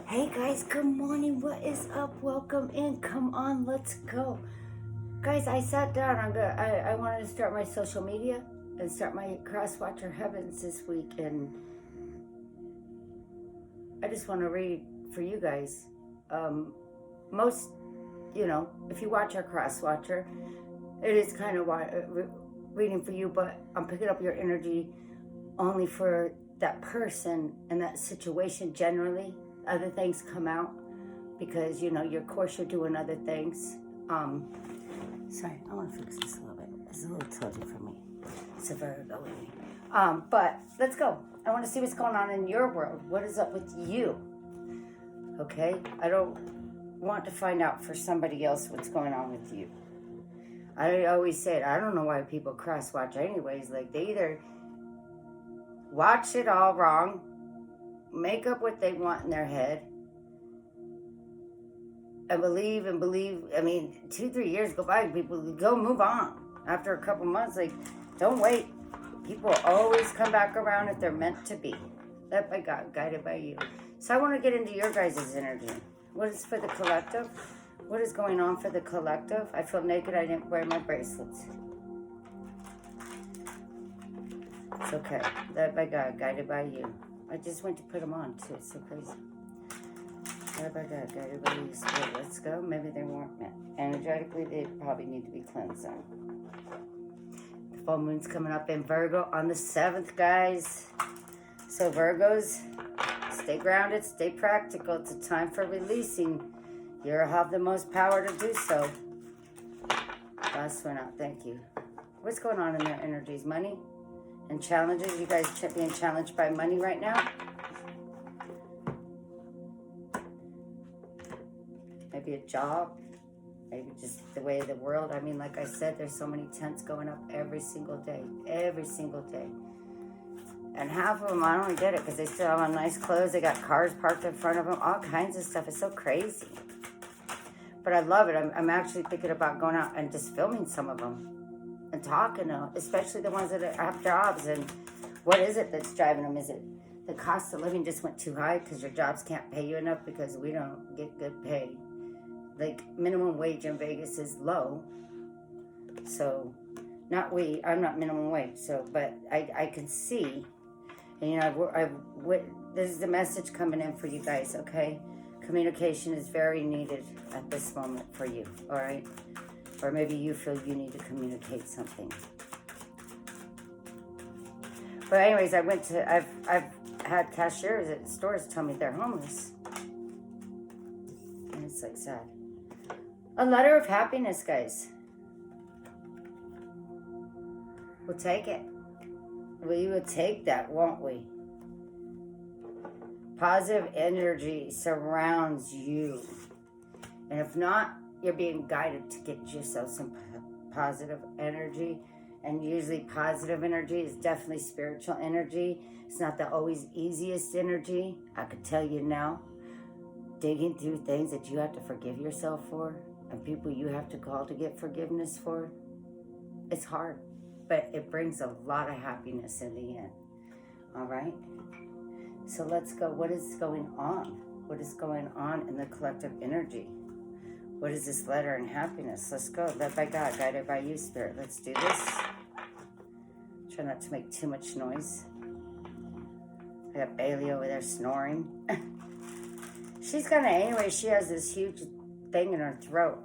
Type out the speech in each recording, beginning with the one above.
Hey guys, good morning. What is up? Welcome in. Come on, let's go. Guys, I sat down. I wanted to start my social media and start my Cross Watcher Heavens this week, and I just want to read for you guys. Most, if you watch our Cross Watcher, it is kind of reading for you, but I'm picking up your energy only for that person and that situation generally. Other things come out because, of course you're doing other things. Sorry, I want to fix this a little bit. It's a little tilted for me. It's a Virgo with me. But let's go. I want to see what's going on in your world. What is up with you? Okay? I don't want to find out for somebody else what's going on with you. I always say it. I don't know why people cross watch anyways. Like, they either watch it all wrong, make up what they want in their head, and believe. I mean, 2-3 years go by, people go move on. After a couple months, like, don't wait. People always come back around if they're meant to be. Led by God, guided by you. So I want to get into your guys' energy. What is for the collective? What is going on for the collective? I feel naked. I didn't wear my bracelets. It's okay. Led by God, guided by you. I just went to put them on too. It's so crazy. Led by God, guided by you. Spirit, let's go. Maybe they weren't meant. Energetically, they probably need to be cleansed on. The full moon's coming up in Virgo on the 7th, guys. So Virgos, stay grounded, stay practical. It's a time for releasing. You have the most power to do so. Last one out. Thank you. What's going on in their energies? Money and challenges. You guys being challenged by money right now? Maybe a job. Maybe just the way of the world. I mean, like I said, there's so many tents going up every single day. Every single day. And half of them, I don't get it because they still have on nice clothes. They got cars parked in front of them. All kinds of stuff. It's so crazy. But I love it. I'm actually thinking about going out and just filming some of them. And talking to them, especially the ones that have jobs. And what is it that's driving them? Is it the cost of living just went too high because your jobs can't pay you enough because we don't get good pay? Like, minimum wage in Vegas is low. So, I'm not minimum wage. So, but I can see, and this is the message coming in for you guys, okay? Communication is very needed at this moment for you, all right? Or maybe you feel you need to communicate something. But anyways, I've had cashiers at stores tell me they're homeless. And it's like sad. A letter of happiness, guys. We'll take it. We will take that, won't we? Positive energy surrounds you. And if not, you're being guided to get yourself some positive energy. And usually positive energy is definitely spiritual energy. It's not the always easiest energy. I could tell you now. Digging through things that you have to forgive yourself for and people you have to call to get forgiveness for. It's hard, but it brings a lot of happiness in the end. All right? So let's go. What is going on? What is going on in the collective energy? What is this letter and happiness? Let's go. Led by God, guided by you, Spirit. Let's do this. Try not to make too much noise. I got Bailey over there snoring. She's kind of, anyway, she has this huge thing in her throat.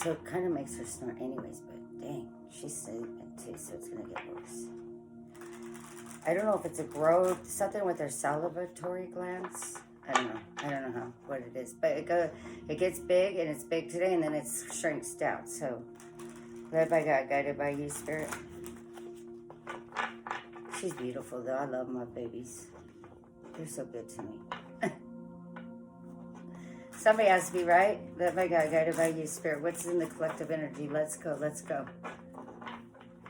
So it kind of makes her snore anyways, but dang, she's sleeping too, so it's going to get worse. I don't know if it's a growth, something with her salivatory glands. I don't know what it is, but it gets big, and it's big today, and then it shrinks down. So, led by God, guided by you, Spirit. She's beautiful, though. I love my babies. They're so good to me. Somebody has to be right. Led by God, guided by you, Spirit. What's in the collective energy? Let's go, let's go.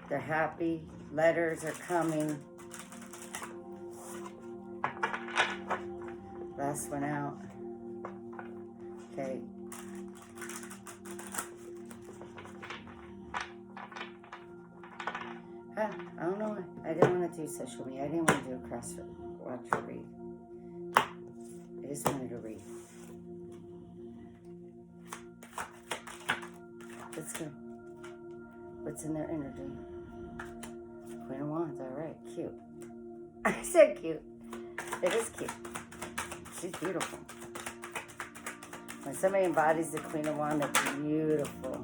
They're happy. Letters are coming. Last one out. Okay. I don't know. I didn't want to do social media. I didn't want to do a cross watch read. just wanted to read. Let's go. What's in their energy? Queen of Wands. All right. Cute. I said cute. It is cute. She's beautiful. When somebody embodies the Queen of Wands, they're beautiful.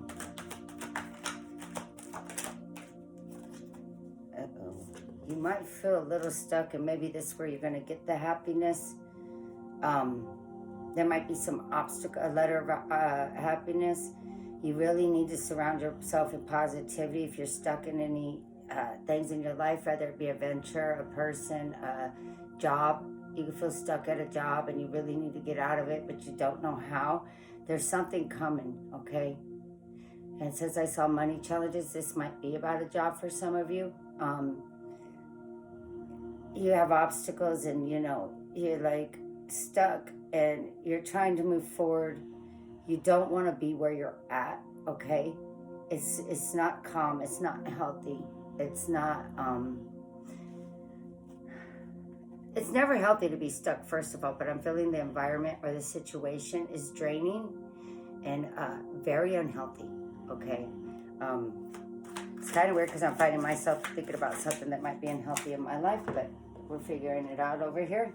You might feel a little stuck, and maybe this is where you're going to get the happiness. There might be some obstacle, a letter of happiness. You really need to surround yourself with positivity if you're stuck in any things in your life, whether it be a venture, a person, a job. You can feel stuck at a job and you really need to get out of it, but you don't know how. There's something coming, okay? And since I saw money challenges, this might be about a job for some of you. You have obstacles and, you know, you're like stuck and you're trying to move forward. You don't want to be where you're at, okay? It's not calm. It's not healthy. It's not, it's never healthy to be stuck, first of all, but I'm feeling the environment or the situation is draining and very unhealthy, okay? It's kind of weird because I'm finding myself thinking about something that might be unhealthy in my life, but we're figuring it out over here.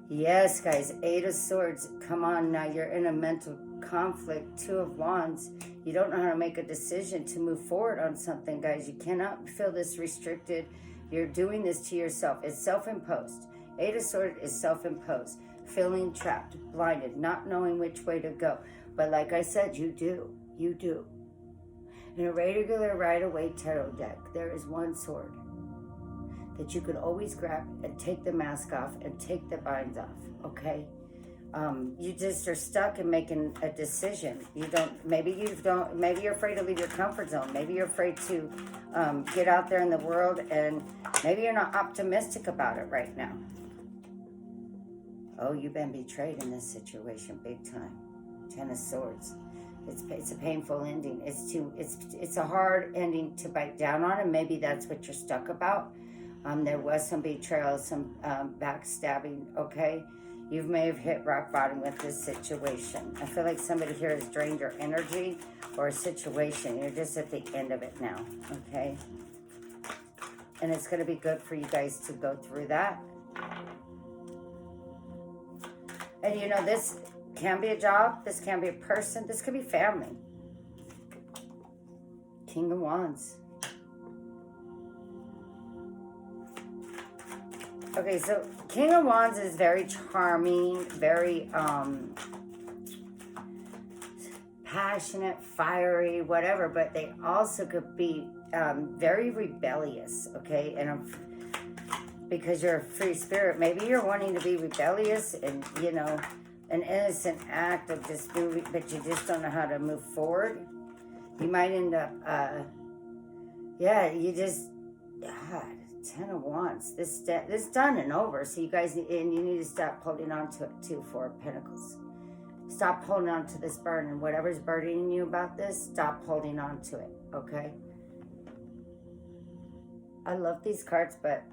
Yes, guys, 8 of Swords. Come on now, you're in a mental conflict. 2 of Wands. You don't know how to make a decision to move forward on something, guys. You cannot feel this restricted. You're doing this to yourself. It's self-imposed. 8 of Swords is self-imposed. Feeling trapped, blinded, not knowing which way to go. But like I said, you do. You do. In a regular Rider-Waite tarot deck, there is one sword that you can always grab and take the mask off and take the binds off, okay? You just are stuck in making a decision. Maybe you're afraid to leave your comfort zone. Maybe you're afraid to get out there in the world, and maybe you're not optimistic about it right now. Oh, you've been betrayed in this situation big time. 10 of Swords. It's a painful ending. It's a hard ending to bite down on, and maybe that's what you're stuck about. There was some betrayal, some backstabbing, okay? You may have hit rock bottom with this situation. I feel like somebody here has drained your energy or a situation. You're just at the end of it now, okay? And it's going to be good for you guys to go through that. And you know, this can be a job. This can be a person. This could be family. King of Wands. Okay, so King of Wands is very charming, very passionate, fiery, whatever, but they also could be very rebellious, okay? And because you're a free spirit, maybe you're wanting to be rebellious and, you know, an innocent act of just moving, but you just don't know how to move forward. You might end up, you just, God. 10 of Wands. This done and over. So you guys, and you need to stop holding on to it too. 4 of Pentacles. Stop holding on to this burden. Whatever's burdening you about this, stop holding on to it. Okay? I love these cards, but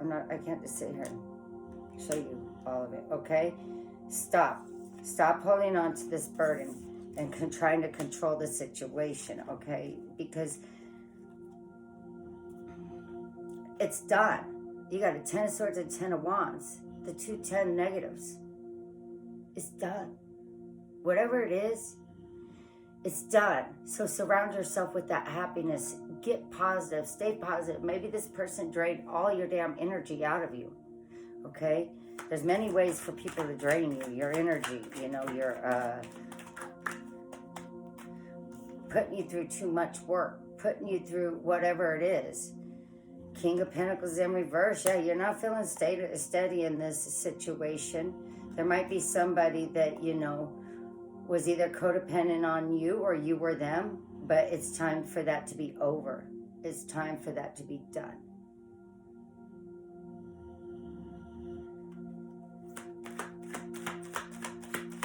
I can't just sit here and show you all of it. Okay? Stop. Stop holding on to this burden and trying to control the situation. Okay? Because it's done. You got a 10 of Swords and 10 of Wands. The 2 10 negatives. It's done. Whatever it is, it's done. So surround yourself with that happiness. Get positive. Stay positive. Maybe this person drained all your damn energy out of you. Okay? There's many ways for people to drain you. Your energy. You know, you're putting you through too much work. Putting you through whatever it is. King of Pentacles in reverse. Yeah, you're not feeling steady in this situation. There might be somebody that, you know, was either codependent on you or you were them, but it's time for that to be over. It's time for that to be done.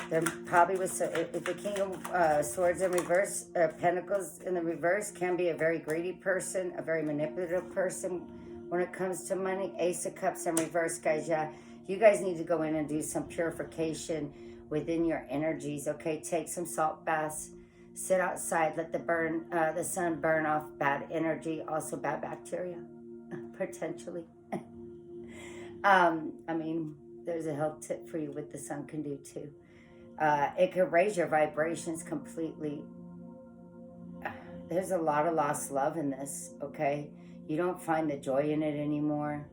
There probably was, if the King of Swords in reverse, Pentacles in the reverse can be a very greedy person, a very manipulative person when it comes to money. Ace of Cups in reverse, guys, yeah. You guys need to go in and do some purification within your energies, okay? Take some salt baths, sit outside, let the sun burn off bad energy, also bad bacteria, potentially. I mean, there's a health tip for you what the sun can do too. It can raise your vibrations completely. There's a lot of lost love in this, okay? You don't find the joy in it anymore.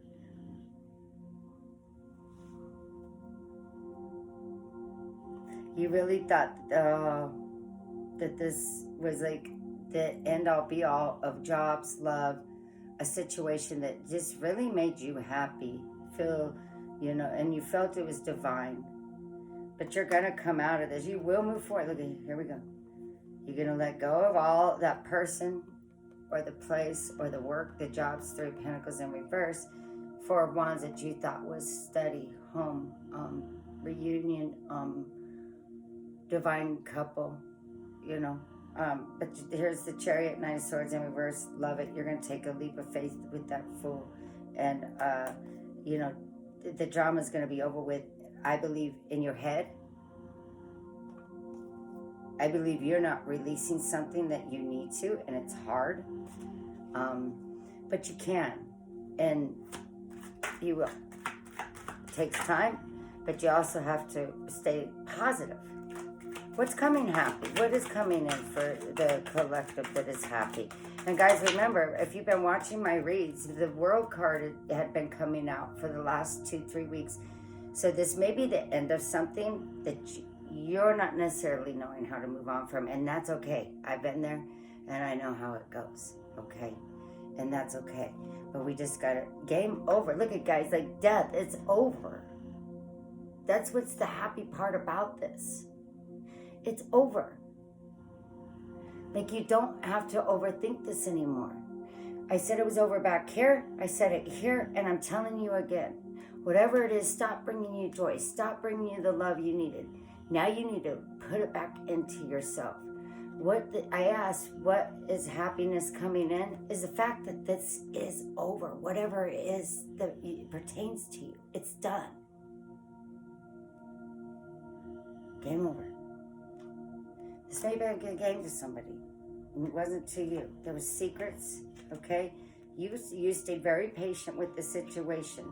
You really thought that this was like the end-all be-all of jobs, love, a situation that just really made you happy, feel, you know, and you felt it was divine. But you're going to come out of this. You will move forward. Look, here we go. You're going to let go of all that person or the place or the work, the jobs, 3 of Pentacles in reverse, 4 of Wands that you thought was study, home, reunion, divine couple, you know. But here's the Chariot, 9 of Swords in reverse. Love it. You're going to take a leap of faith with that Fool. And, you know, the drama is going to be over with, I believe, in your head. I believe you're not releasing something that you need to, and it's hard. But you can, and you will. It takes time, but you also have to stay positive. What's coming happy? What is coming in for the collective that is happy? And guys, remember, if you've been watching my reads, the World card had been coming out for the last 2-3 weeks. So this may be the end of something that you're not necessarily knowing how to move on from, and that's okay. I've been there, and I know how it goes, okay? And that's okay. But we just got it. Game over. Look at guys, like death, it's over. That's what's the happy part about this. It's over. Like, you don't have to overthink this anymore. I said it was over back here. I said it here, and I'm telling you again. Whatever it is, stop bringing you joy. Stop bringing you the love you needed. Now you need to put it back into yourself. I asked, what is happiness coming in? Is the fact that this is over. Whatever it is that pertains to you, it's done. Game over. This may be a good game to somebody. It wasn't to you. There was secrets, okay? You stayed very patient with the situation.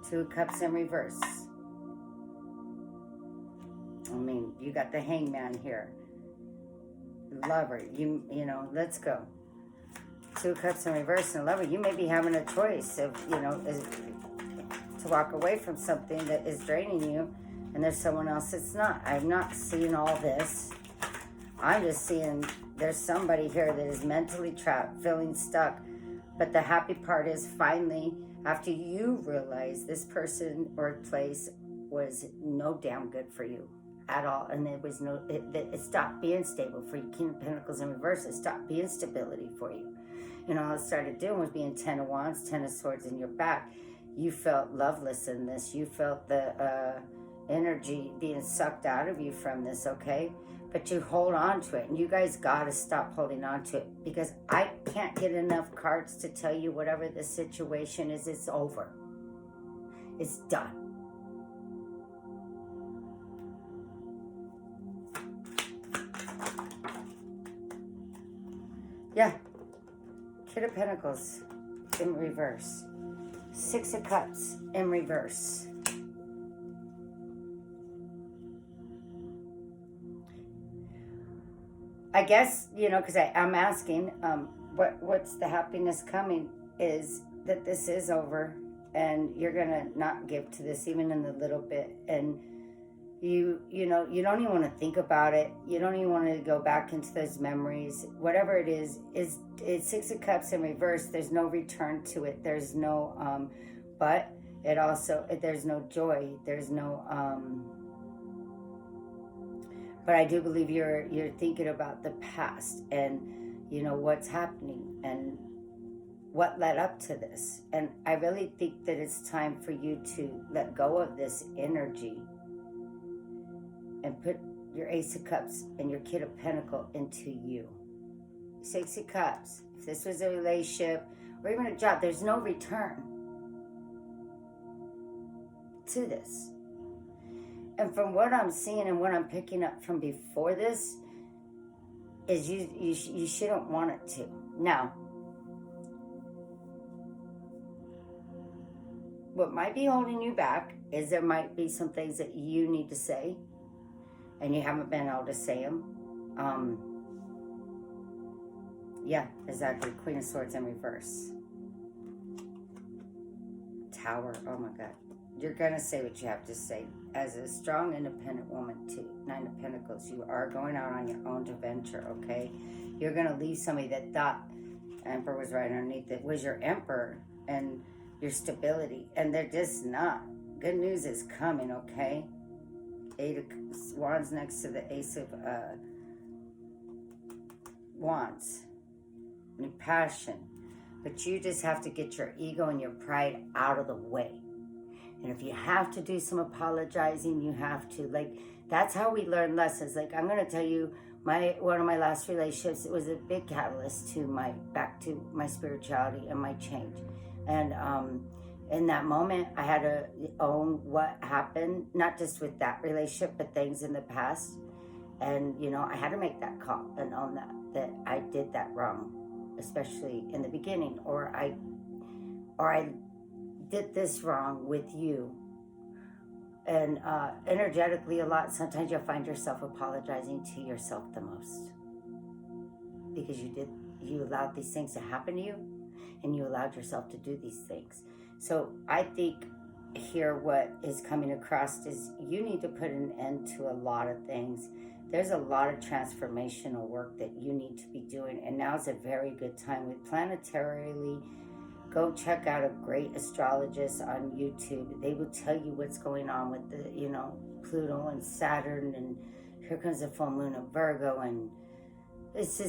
2 of Cups in reverse. I mean, you got the Hangman here. Lover, you know, let's go. 2 of Cups in reverse and Lover. You may be having a choice of, you know, to walk away from something that is draining you, and there's someone else that's not. I'm not seeing all this. I'm just seeing there's somebody here that is mentally trapped, feeling stuck. But the happy part is finally, after you realize this person or place was no damn good for you at all, and it was it stopped being stable for you. King of Pentacles in reverse, it stopped being stability for you. You know, all it started doing was being 10 of Wands, 10 of Swords in your back. You felt loveless in this. You felt the energy being sucked out of you from this, okay? But you hold on to it, and you guys got to stop holding on to it, because I can't get enough cards to tell you whatever the situation is, it's over. It's done. Yeah. Kid of Pentacles in reverse. 6 of Cups in reverse. I guess, you know, because I'm asking, what's the happiness coming is that this is over, and you're going to not give to this even in a little bit. And you know, you don't even want to think about it. You don't even want to go back into those memories. Whatever it is it's 6 of Cups in reverse. There's no return to it. There's no, but it also, there's no joy. There's no, but I do believe you're thinking about the past and, you know, what's happening and what led up to this. And I really think that it's time for you to let go of this energy and put your Ace of Cups and your Kid of Pentacles into you. 6 of Cups. If this was a relationship or even a job, there's no return. to this. And from what I'm seeing and what I'm picking up from before this, is you shouldn't want it to. Now, what might be holding you back is there might be some things that you need to say, and you haven't been able to say them. Yeah, exactly. Queen of Swords in reverse. Tower. Oh my God. You're going to say what you have to say. As a strong, independent woman, too. 9 of Pentacles. You are going out on your own to venture, okay? You're going to leave somebody that thought Emperor was right underneath it, was your emperor and your stability. And they're just not. Good news is coming, okay? 8 of Wands next to the Ace of Wands. New passion. But you just have to get your ego and your pride out of the way. And if you have to do some apologizing, you have to. Like, that's how we learn lessons. Like, I'm going to tell you, one of my last relationships, it was a big catalyst to back to my spirituality and my change. And in that moment, I had to own what happened, not just with that relationship, but things in the past. And, you know, I had to make that call and own that I did that wrong, especially in the beginning, or I did this wrong with you. And energetically a lot, sometimes you'll find yourself apologizing to yourself the most, because you allowed these things to happen to you, and you allowed yourself to do these things. So I think here what is coming across is you need to put an end to a lot of things. There's a lot of transformational work that you need to be doing, and now is a very good time. With planetarily, go check out a great astrologist on YouTube. They will tell you what's going on with the, you know, Pluto and Saturn, and here comes the full moon of Virgo, and it's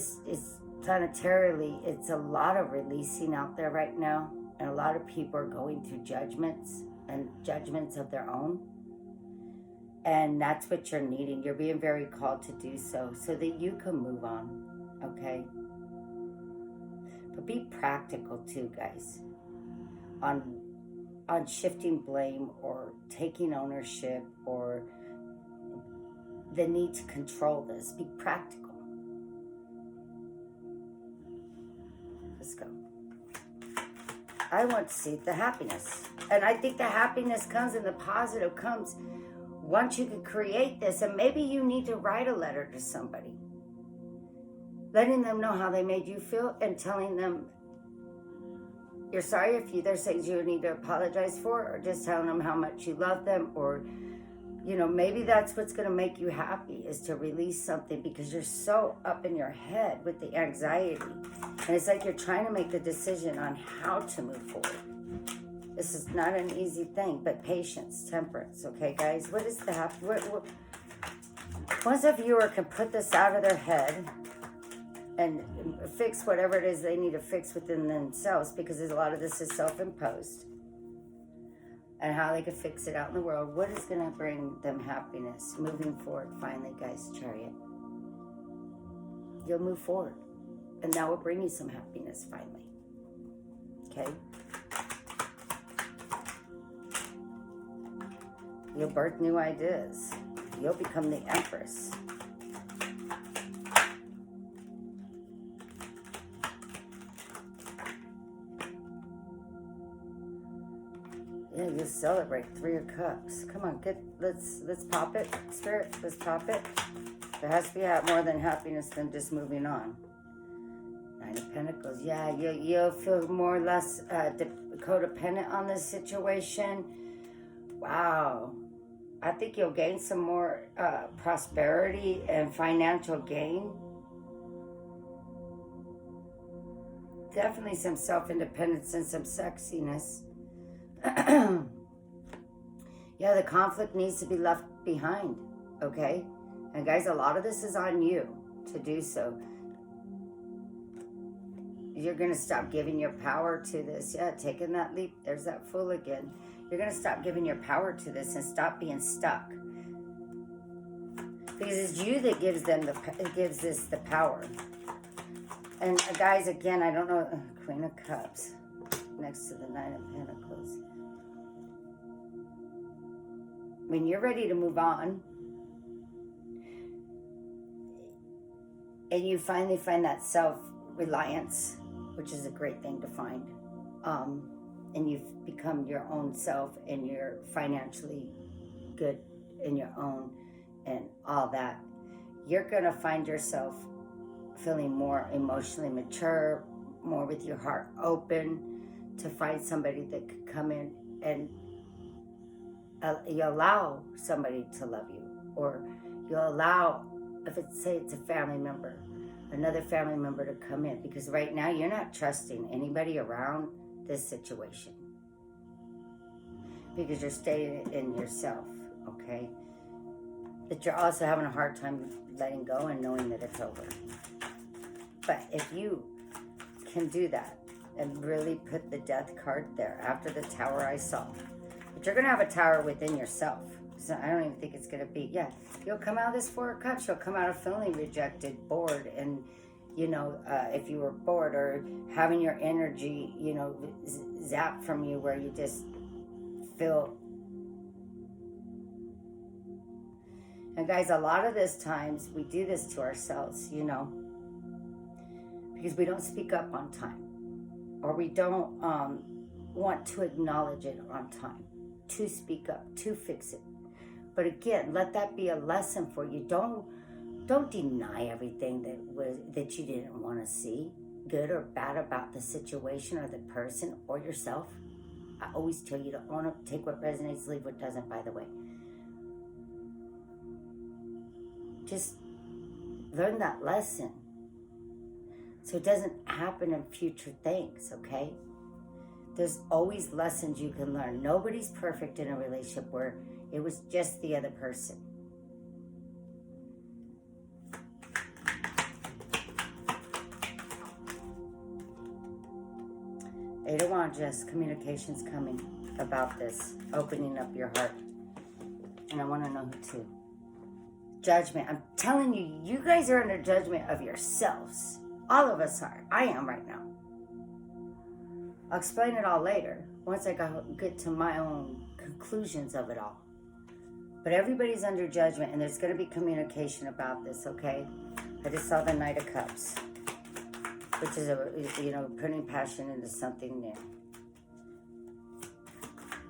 planetarily, it's a lot of releasing out there right now, and a lot of people are going through judgments and judgments of their own. And that's what you're needing. You're being very called to do so that you can move on, okay? But be practical too, guys, on shifting blame or taking ownership or the need to control this. Be practical. Let's go. I want to see the happiness. And I think the happiness comes and the positive comes once you can create this. And maybe you need to write a letter to somebody, letting them know how they made you feel, and telling them you're sorry if there's things you need to apologize for, or just telling them how much you love them, or, you know, maybe that's what's going to make you happy, is to release something, because you're so up in your head with the anxiety. And it's like you're trying to make the decision on how to move forward. This is not an easy thing, but patience, temperance, okay, guys? What is the once a viewer can put this out of their head and fix whatever it is they need to fix within themselves, because a lot of this is self-imposed, and how they can fix it out in the world, what is going to bring them happiness moving forward? Finally, guys, Chariot, you'll move forward, and that will bring you some happiness finally, okay? You'll birth new ideas. You'll become the Empress. Yeah, you celebrate 3 of Cups. Come on, let's pop it, Spirit. Let's pop it. There has to be more than happiness than just moving on. 9 of Pentacles. Yeah, you'll feel more or less codependent on this situation. Wow. I think you'll gain some more prosperity and financial gain. Definitely some self-independence and some sexiness. Yeah, the conflict needs to be left behind, okay? And guys, a lot of this is on you to do so. You're going to stop giving your power to this. Yeah, taking that leap. There's that Fool again. You're going to stop giving your power to this and stop being stuck. Because it's you that gives this the power. And guys, again, I don't know, Queen of Cups next to the 9 of Pentacles. when you're ready to move on, and you finally find that self-reliance, which is a great thing to find, and you've become your own self, and you're financially good in your own and all that, you're going to find yourself feeling more emotionally mature, more with your heart open to find somebody that could come in and you allow somebody to love you, or you allow, if it's, say it's a family member, another family member to come in, because right now you're not trusting anybody around this situation because you're staying in yourself, okay? But you're also having a hard time letting go and knowing that it's over. But if you can do that and really put the death card there after the tower I saw, but you're going to have a tower within yourself. So I don't even think it's going to be, yeah, you'll come out of this Four of Cups, you'll come out of feeling rejected, bored, and, you know, if you were bored or having your energy, you know, zapped from you where you just feel. And guys, a lot of this times we do this to ourselves, you know, because we don't speak up on time, or we don't want to acknowledge it on time, to speak up, to fix it. But again, let that be a lesson for you. Don't deny everything that you didn't want to see, good or bad, about the situation or the person or yourself. I always tell you to own up, take what resonates, leave what doesn't, by the way. Just learn that lesson so it doesn't happen in future things, okay? There's always lessons you can learn. Nobody's perfect in a relationship where it was just the other person. Eight of Wands, just communications coming about this, opening up your heart. And I want to know who to. Judgment. I'm telling you, you guys are under judgment of yourselves. All of us are. I am right now. I'll explain it all later, once I get to my own conclusions of it all. But everybody's under judgment, and there's going to be communication about this, okay? I just saw the Knight of Cups, which is, you know, putting passion into something new.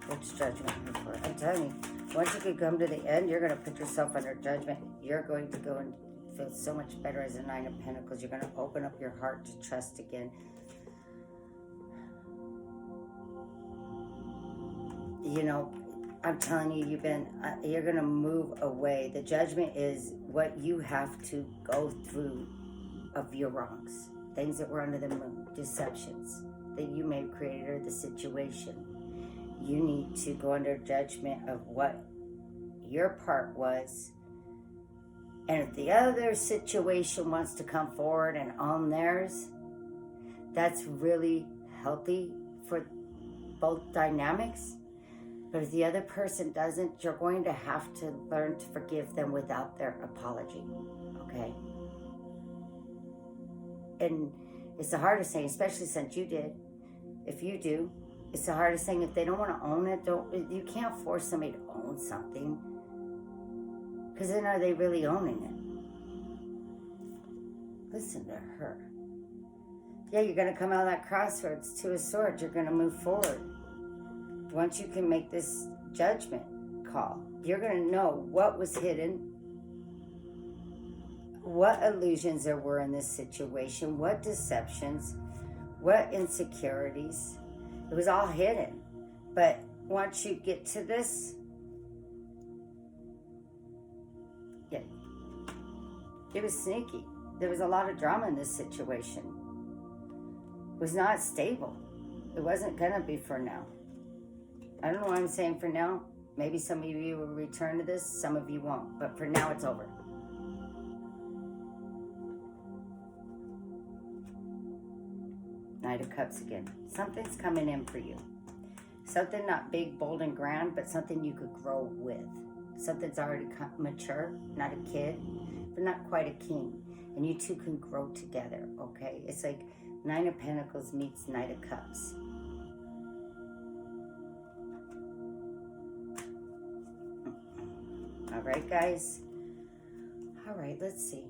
What's judgment here for? I'm telling you, once you can come to the end, you're going to put yourself under judgment. You're going to go and feel so much better as a Nine of Pentacles. You're going to open up your heart to trust again. You know, I'm telling you, you're going to move away. The judgment is what you have to go through of your wrongs. Things that were under the moon, deceptions that you may have created, or the situation. You need to go under judgment of what your part was. And if the other situation wants to come forward and own theirs, that's really healthy for both dynamics. But if the other person doesn't, you're going to have to learn to forgive them without their apology, okay? And it's the hardest thing, especially since you did. If you do, it's the hardest thing. If they don't want to own it, you can't force somebody to own something. Because then are they really owning it? Listen to her. Yeah, you're going to come out of that crossroads to a sword. You're going to move forward. Once you can make this judgment call, you're going to know what was hidden, what illusions there were in this situation, what deceptions, what insecurities. It was all hidden. But once you get to this, yeah, it was sneaky. There was a lot of drama in this situation. It was not stable. It wasn't going to be for now. I don't know why I'm saying for now. Maybe some of you will return to this, some of you won't. But for now, it's over. Knight of Cups again. Something's coming in for you. Something not big, bold, and grand, but something you could grow with. Something's already mature, not a kid, but not quite a king. And you two can grow together, okay? It's like Nine of Pentacles meets Knight of Cups. All right, guys. All right, let's see.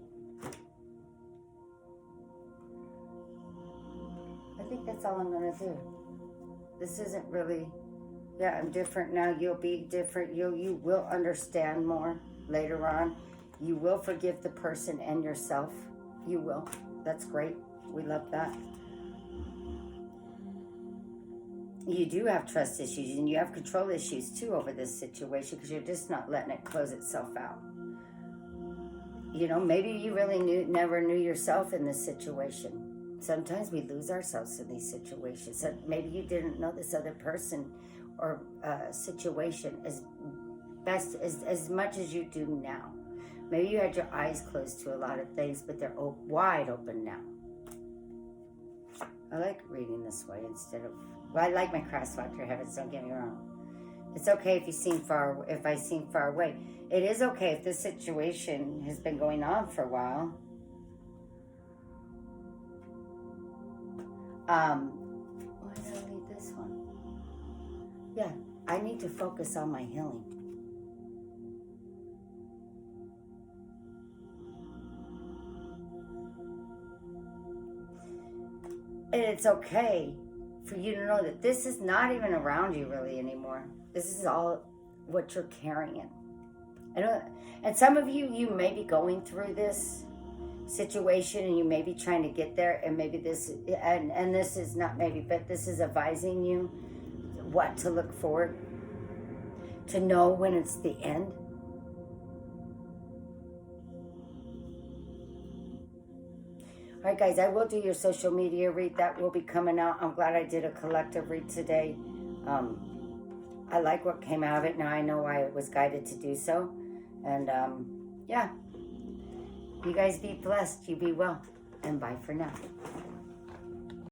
I think that's all I'm going to do. This isn't really... Yeah, I'm different now. You'll be different. You will understand more later on. You will forgive the person and yourself. You will. That's great. We love that. You do have trust issues, and you have control issues too over this situation, because you're just not letting it close itself out. You know, maybe you really never knew yourself in this situation. Sometimes we lose ourselves in these situations. So maybe you didn't know this other person or situation as much as you do now. Maybe you had your eyes closed to a lot of things, but they're wide open now. I like reading this way instead of... Well, I like my cross-watcher habits, don't get me wrong. It's okay if I seem far away. It is okay if this situation has been going on for a while. Why did I read this one? Yeah, I need to focus on my healing. And it's okay for you to know that this is not even around you really anymore. This is all what you're carrying. And some of you may be going through this situation, and you may be trying to get there, and maybe this, and this is not maybe, but this is advising you what to look for, to know when it's the end. All right, guys, I will do your social media read. That will be coming out. I'm glad I did a collective read today. I like what came out of it. Now I know why I was guided to do so. And, yeah. You guys be blessed. You be well. And bye for now.